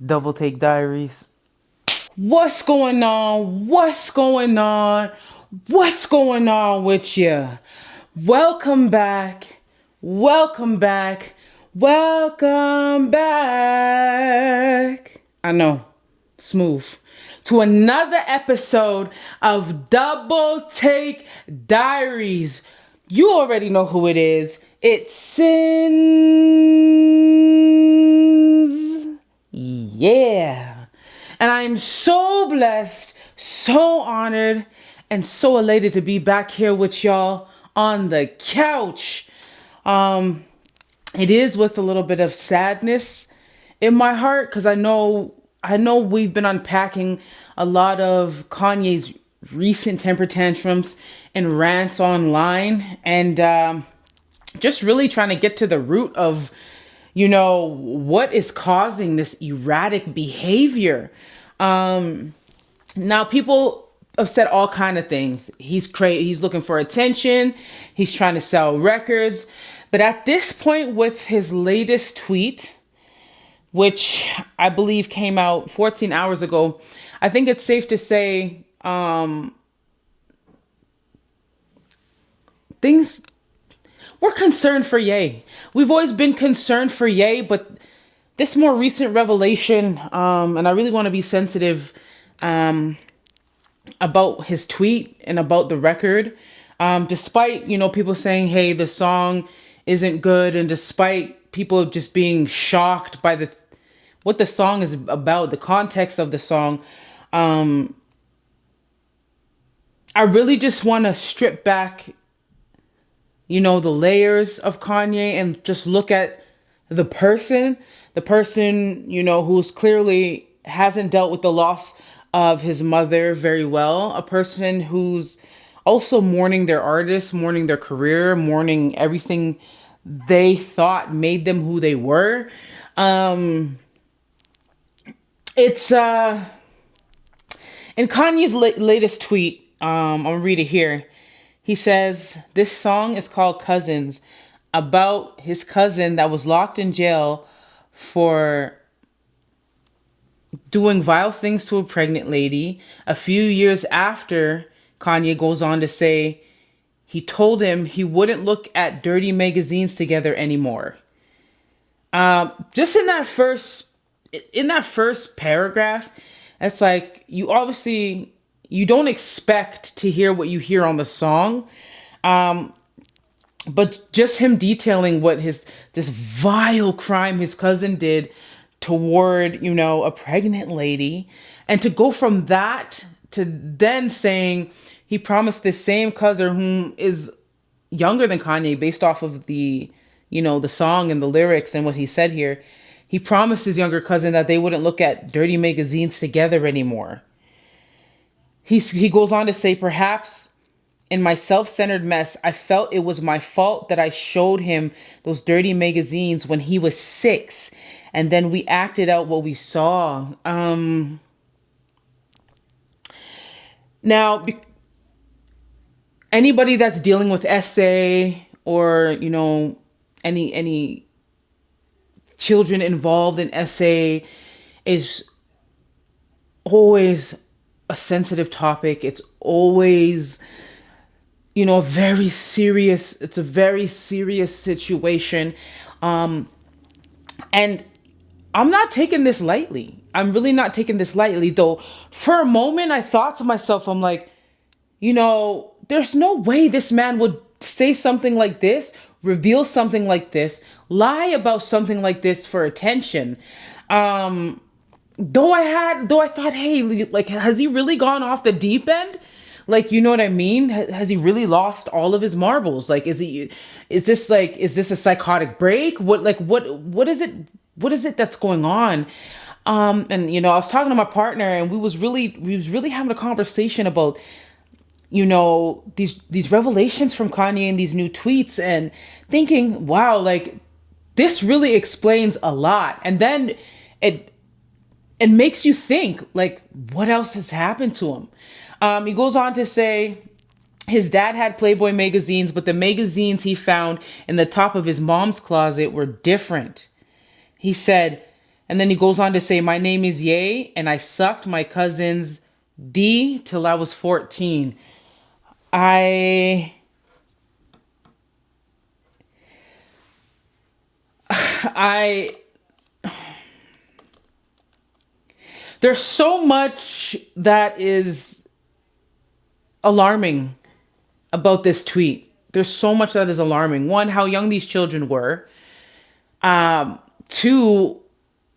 DoubleTake Diaries. What's going on? What's going on? What's going on with you? Welcome back. Welcome back. Welcome back. I know. Smooth. To another episode of Double Take Diaries. You already know who it is. It's Sinz. Yeah. And I'm so blessed, so honored, and so elated to be back here with y'all on the couch. It is with a little bit of sadness in my heart because I know we've been unpacking a lot of Kanye's recent temper tantrums and rants online, and just really trying to get to the root of what is causing this erratic behavior. Now people have said all kind of things. He's looking for attention. He's trying to sell records. But at this point with his latest tweet, which I believe came out 14 hours ago, I think it's safe to say things we're concerned for Ye. We've always been concerned for Ye, but this more recent revelation, and I really want to be sensitive about his tweet and about the record. Despite, people saying, hey, the song isn't good, and despite people just being shocked by what the song is about, the context of the song, I really just want to strip back the layers of Kanye and just look at the person, who's clearly hasn't dealt with the loss of his mother very well, a person who's also mourning their artist, mourning their career, mourning everything they thought made them who they were. It's in Kanye's latest tweet, I'll read it here. He says, this song is called Cousins, about his cousin that was locked in jail for doing vile things to a pregnant lady. A few years after, Kanye goes on to say, he told him he wouldn't look at dirty magazines together anymore. Just in that first paragraph, it's like you don't expect to hear what you hear on the song. But just him detailing what this vile crime his cousin did toward, a pregnant lady, and to go from that to then saying he promised this same cousin, whom is younger than Kanye based off of the song and the lyrics and what he said here. He promised his younger cousin that they wouldn't look at dirty magazines together anymore. He goes on to say, perhaps in my self-centered mess, I felt it was my fault that I showed him those dirty magazines when he was 6, and then we acted out what we saw. Now, anybody that's dealing with SA or any children involved in SA is always a sensitive topic. It's always a very serious situation. And I'm not taking this lightly. I'm really not taking this lightly, though. For a moment, I thought to myself, I'm like, there's no way this man would say something like this, reveal something like this, lie about something like this for attention. Though I thought, hey, like, has he really gone off the deep end? Like, you know what I mean? Has he really lost all of his marbles? Like, is this a psychotic break? What is it that's going on? And I was talking to my partner, and we was really having a conversation about, these revelations from Kanye and these new tweets, and thinking, wow, like, this really explains a lot. And then it makes you think, like, what else has happened to him? He goes on to say his dad had Playboy magazines, but the magazines he found in the top of his mom's closet were different. He said, And then he goes on to say, my name is Ye, and I sucked my cousin's D till I was 14. I I there's so much that is alarming about this tweet. There's so much that is alarming. One, how young these children were. Two,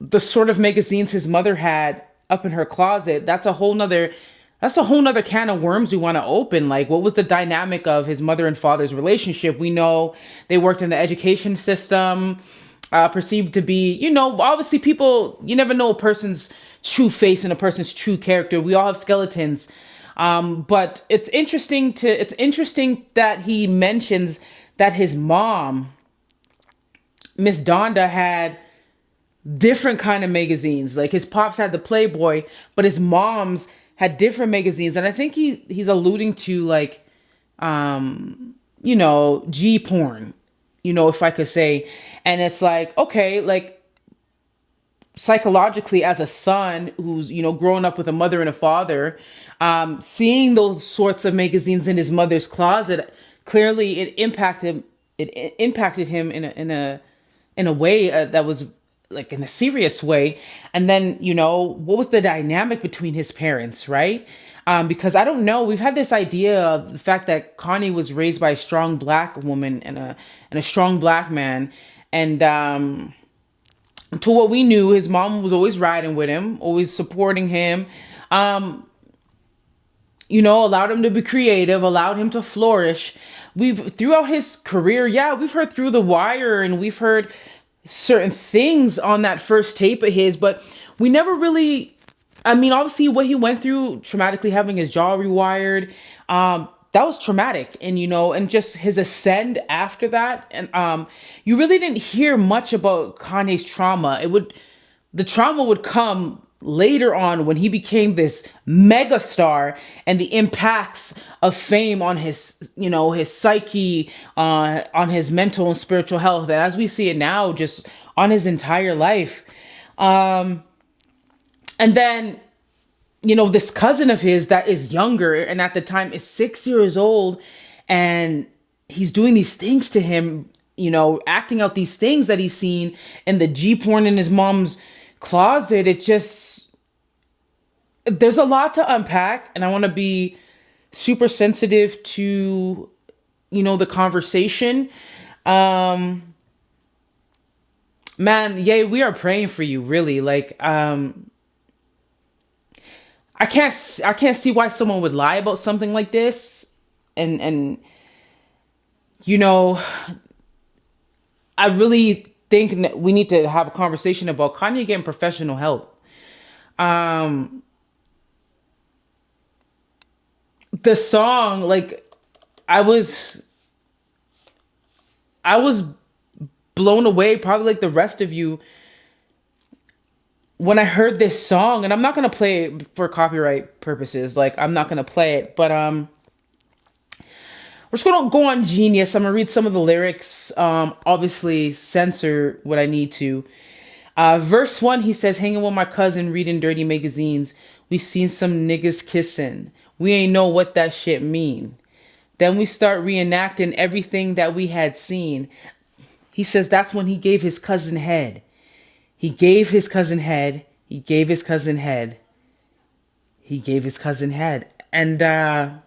the sort of magazines his mother had up in her closet. That's a whole nother can of worms we want to open. Like, what was the dynamic of his mother and father's relationship? We know they worked in the education system, perceived to be, obviously people, you never know a person's true face and a person's true character. We all have skeletons. But it's interesting that he mentions that his mom, Miss Donda, had different kind of magazines. Like his pops had the Playboy, but his mom's had different magazines. And I think he's alluding to like G porn, if I could say. And it's like, okay, like psychologically as a son who's, growing up with a mother and a father, seeing those sorts of magazines in his mother's closet, clearly it impacted him in a way that was like in a serious way. And then, what was the dynamic between his parents, right? Because I don't know, we've had this idea of the fact that Kanye was raised by a strong black woman and a strong black man. And to what we knew, his mom was always riding with him, always supporting him. Um, allowed him to be creative, allowed him to flourish. We've throughout his career, yeah, we've heard through the wire and we've heard certain things on that first tape of his, but we never really, I mean, obviously what he went through, traumatically having his jaw rewired, that was traumatic. And, and just his ascend after that. And you really didn't hear much about Kanye's trauma. The trauma would come later on when he became this mega star and the impacts of fame on his psyche, on his mental and spiritual health. And as we see it now, just on his entire life. And then, this cousin of his that is younger and at the time is 6 years old, and he's doing these things to him, acting out these things that he's seen in the G porn in his mom's closet. There's a lot to unpack, and I want to be super sensitive to, the conversation. Um, Man, yay, we are praying for you, really. Like, I can't see why someone would lie about something like this. And you know, I really think that we need to have a conversation about Kanye getting professional help. Um, the song, like, I was I was blown away, probably like the rest of you, when I heard this song. And I'm not gonna play it for copyright purposes. Like, I'm not gonna play it, but we're just gonna go on Genius. I'm gonna read some of the lyrics. Obviously censor what I need to. Verse one, he says, "Hanging with my cousin, reading dirty magazines. We seen some niggas kissing. We ain't know what that shit mean. Then we start reenacting everything that we had seen." He says that's when he gave his cousin head. He gave his cousin head. He gave his cousin head. He gave his cousin head. And I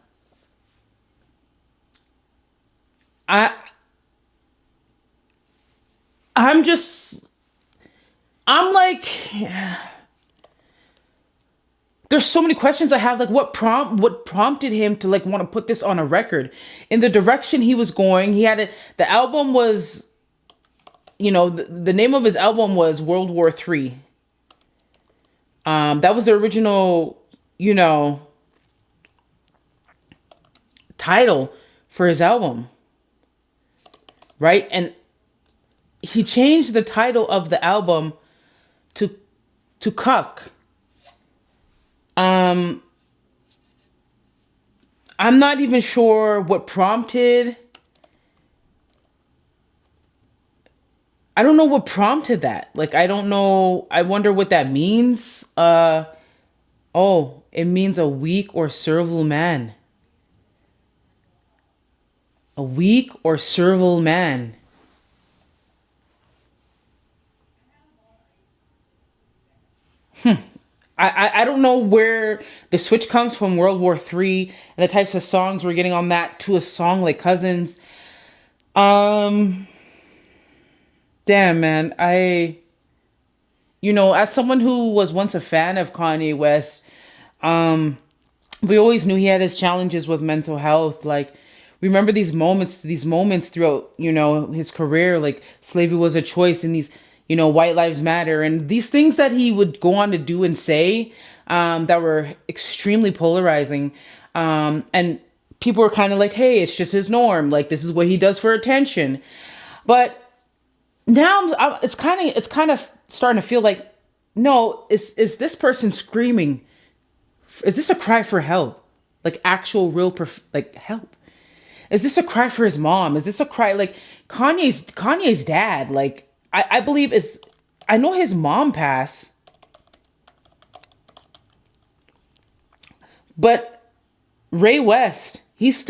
I'm just I'm like, there's so many questions I have. Like, what prompted him to like want to put this on a record in the direction he was going. He had it. The album was, the name of his album was World War III. That was the original, you know, title for his album, right? And he changed the title of the album to Cuck. Um, I'm not even sure what prompted I don't know what prompted that. Like, I don't know. I wonder what that means. Oh, it means a weak or servile man. A weak or servile man. I don't know where the switch comes from World War III and the types of songs we're getting on that to a song like Cousins. Um, damn, man. As someone who was once a fan of Kanye West, we always knew he had his challenges with mental health. Like, remember these moments throughout, his career, like slavery was a choice and these, white lives matter and these things that he would go on to do and say, that were extremely polarizing. And people were kind of like, hey, it's just his norm. Like, this is what he does for attention. But now it's kind of starting to feel like, no, is this person screaming? Is this a cry for help? Like actual real like help? Is this a cry for his mom? Is this a cry like Kanye's dad? Like I believe is I know his mom passed, but Ray West, his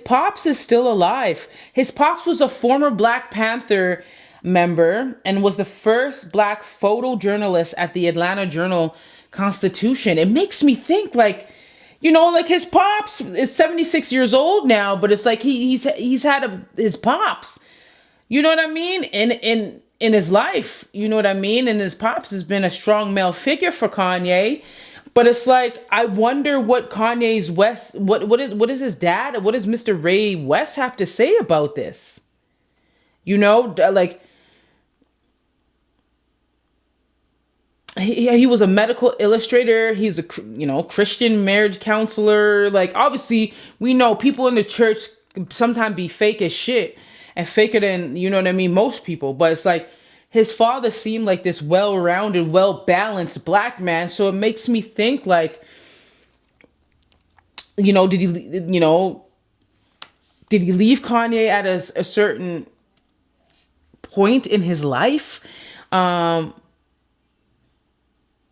pops is still alive. His pops was a former Black Panther member and was the first black photojournalist at the Atlanta Journal Constitution. It makes me think like, like his pops is 76 years old now, but it's like he's had his pops. You know what I mean? In his life, you know what I mean? And his pops has been a strong male figure for Kanye. But it's like I wonder what Kanye's West what is his dad? What does Mr. Ray West have to say about this? Like he was a medical illustrator. He's a Christian marriage counselor. Like obviously we know people in the church sometimes be fake as shit and faker than what I mean most people. But it's like his father seemed like this well-rounded, well-balanced black man. So it makes me think like did he did he leave Kanye at a certain point in his life? Um,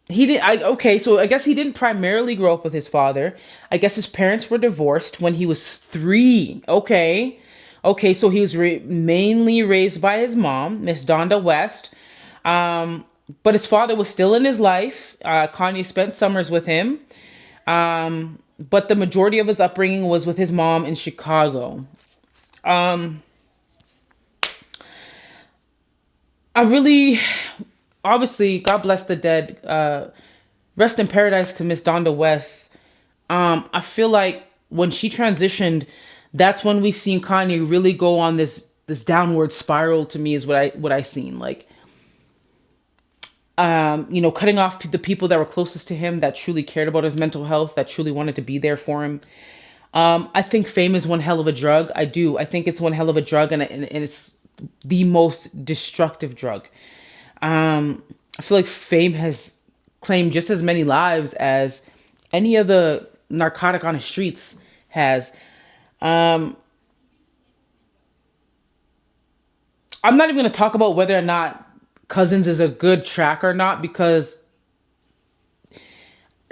he did I okay, so I guess he didn't primarily grow up with his father. I guess his parents were divorced when he was 3. Okay. Okay, so he was mainly raised by his mom, Miss Donda West. Um, but his father was still in his life. Kanye spent summers with him. But the majority of his upbringing was with his mom in Chicago. Um, I really, obviously, God bless the dead. Rest in paradise to Miss Donda West. I feel like when she transitioned, that's when we seen Kanye really go on this downward spiral. To me, is what I seen. Like, cutting off the people that were closest to him, that truly cared about his mental health, that truly wanted to be there for him. I think fame is one hell of a drug. I do. I think it's one hell of a drug, and it's the most destructive drug. I feel like fame has claimed just as many lives as any other narcotic on the streets has. Um, I'm not even going to talk about whether or not Cousins is a good track or not, because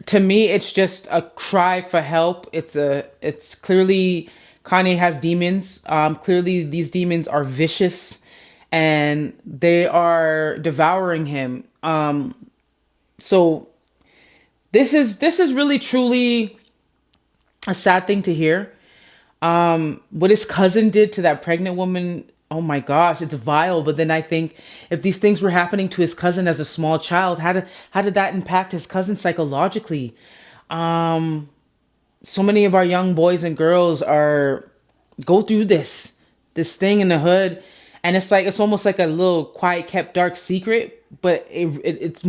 to me it's just a cry for help. It's clearly Kanye has demons. Clearly these demons are vicious and they are devouring him. So this is really truly a sad thing to hear. What his cousin did to that pregnant woman, oh my gosh, it's vile. But then I think if these things were happening to his cousin as a small child, how did that impact his cousin psychologically? So many of our young boys and girls are go through this thing in the hood, and it's almost like a little quiet kept dark secret, but it's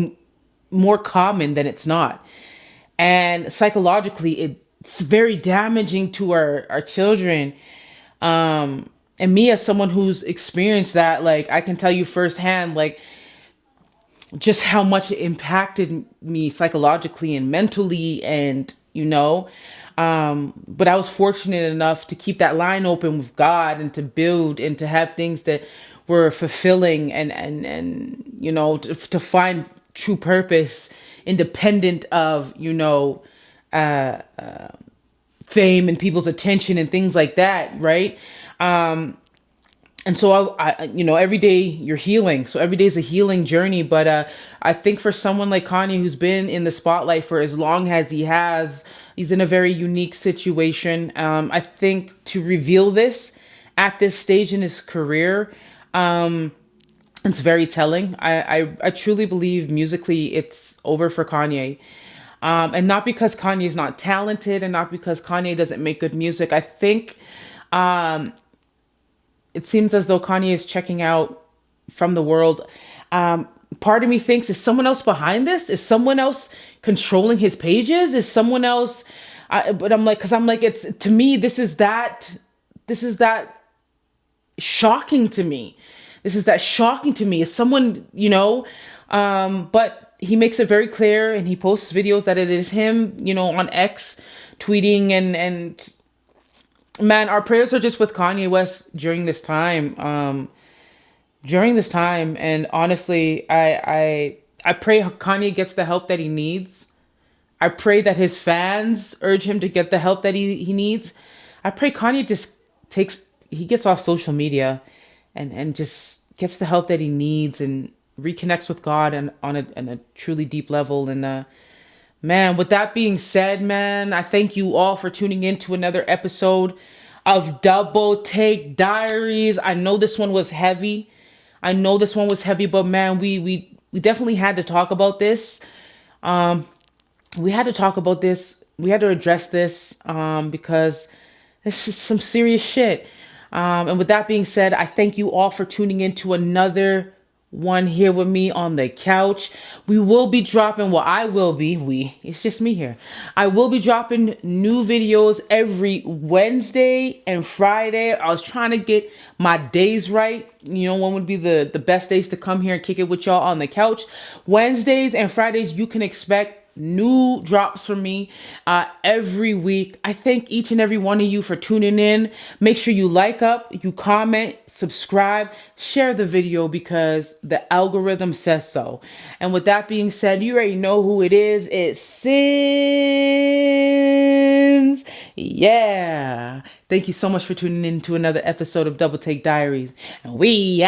more common than it's not. And psychologically it's very damaging to our children. And me, as someone who's experienced that, like I can tell you firsthand, like just how much it impacted me psychologically and mentally. And but I was fortunate enough to keep that line open with God and to build and to have things that were fulfilling, and to find true purpose independent of fame and people's attention and things like that, right? And so every day you're healing. So every day is a healing journey. But I think for someone like Kanye, who's been in the spotlight for as long as he has, he's in a very unique situation. I think to reveal this at this stage in his career, it's very telling. I truly believe musically it's over for Kanye. And not because Kanye is not talented, and not because Kanye doesn't make good music. I think it seems as though Kanye is checking out from the world. Part of me thinks, is someone else behind this? Is someone else controlling his pages? Is someone else? But I'm like, because I'm like, it's to me, this is that shocking to me. This is that shocking to me. Is someone, but he makes it very clear, and he posts videos that it is him, on X, tweeting and man, our prayers are just with Kanye West during this time. And honestly, I pray Kanye gets the help that he needs. I pray that his fans urge him to get the help that he needs. I pray Kanye just he gets off social media and just gets the help that he needs and reconnects with God and on a truly deep level. And man, with that being said, man, I thank you all for tuning in to another episode of Double Take Diaries. I know this one was heavy. But man, we definitely had to talk about this. We had to talk about this. We had to address this because this is some serious shit. And with that being said, I thank you all for tuning in to another one here with me on the couch. We will be dropping, well, I will be, it's just me here. I will be dropping new videos every Wednesday and Friday. I was trying to get my days right. When would be the best days to come here and kick it with y'all on the couch. Wednesdays and Fridays, you can expect new drops from me every week. I thank each and every one of you for tuning in. Make sure you you comment, subscribe, share the video because the algorithm says so. And with that being said, you already know who it is. It's Sinz. Yeah. Thank you so much for tuning in to another episode of Double Take Diaries. And we